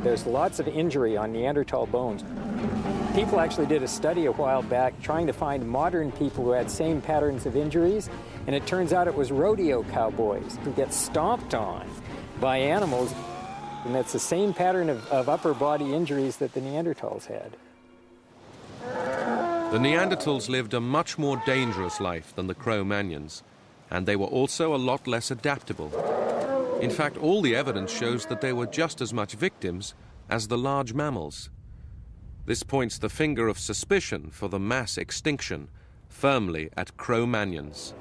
There's lots of injury on Neanderthal bones. People actually did a study a while back trying to find modern people who had same patterns of injuries, and it turns out it was rodeo cowboys who get stomped on by animals, and that's the same pattern of upper body injuries that the Neanderthals had. The Neanderthals lived a much more dangerous life than the Cro-Magnons, and they were also a lot less adaptable. In fact, all the evidence shows that they were just as much victims as the large mammals. This points the finger of suspicion for the mass extinction firmly at Cro-Magnons.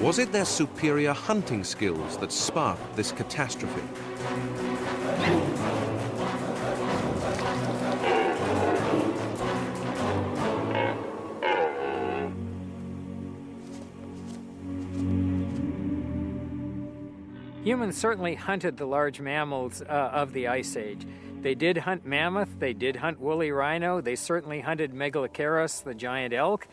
Was it their superior hunting skills that sparked this catastrophe? Humans certainly hunted the large mammals of the Ice Age. They did hunt mammoth, they did hunt woolly rhino, they certainly hunted Megaloceros, the giant elk,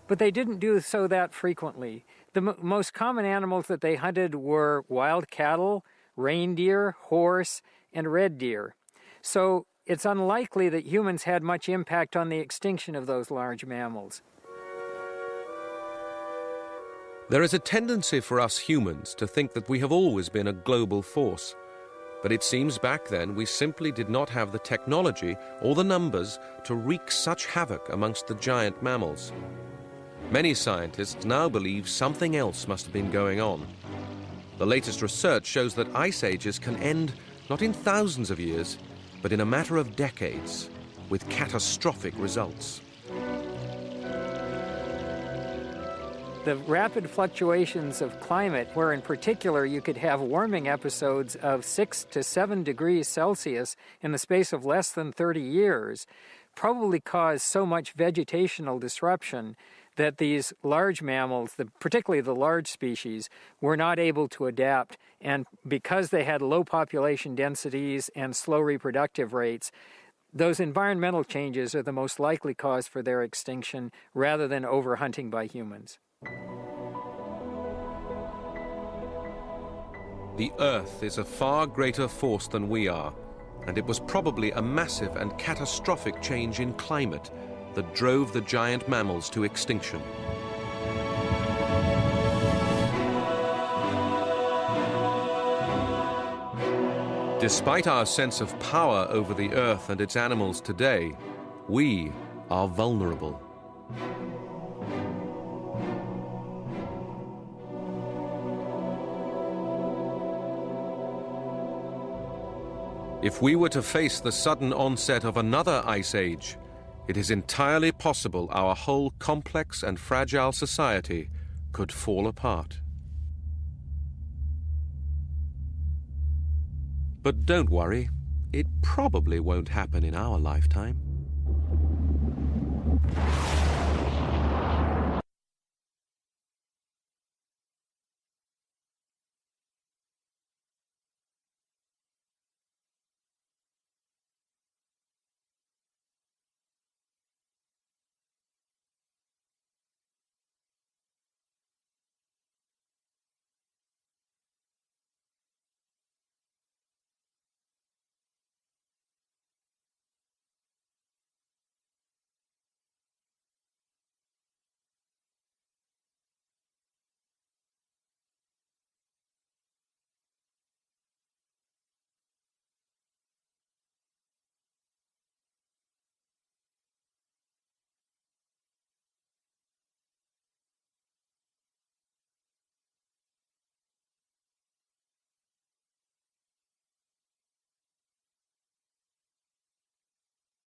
but they didn't do so that frequently. The most common animals that they hunted were wild cattle, reindeer, horse, and red deer. So it's unlikely that humans had much impact on the extinction of those large mammals. There is a tendency for us humans to think that we have always been a global force. But it seems back then we simply did not have the technology or the numbers to wreak such havoc amongst the giant mammals. Many scientists now believe something else must have been going on. The latest research shows that ice ages can end not in thousands of years, but in a matter of decades, with catastrophic results. The rapid fluctuations of climate, where in particular you could have warming episodes of 6 to 7 degrees Celsius in the space of less than 30 years, probably caused so much vegetational disruption that these large mammals, particularly the large species, were not able to adapt. And because they had low population densities and slow reproductive rates, those environmental changes are the most likely cause for their extinction rather than overhunting by humans. The Earth is a far greater force than we are, and it was probably a massive and catastrophic change in climate that drove the giant mammals to extinction. Despite our sense of power over the Earth and its animals today, we are vulnerable. If we were to face the sudden onset of another ice age, it is entirely possible our whole complex and fragile society could fall apart. But don't worry, it probably won't happen in our lifetime.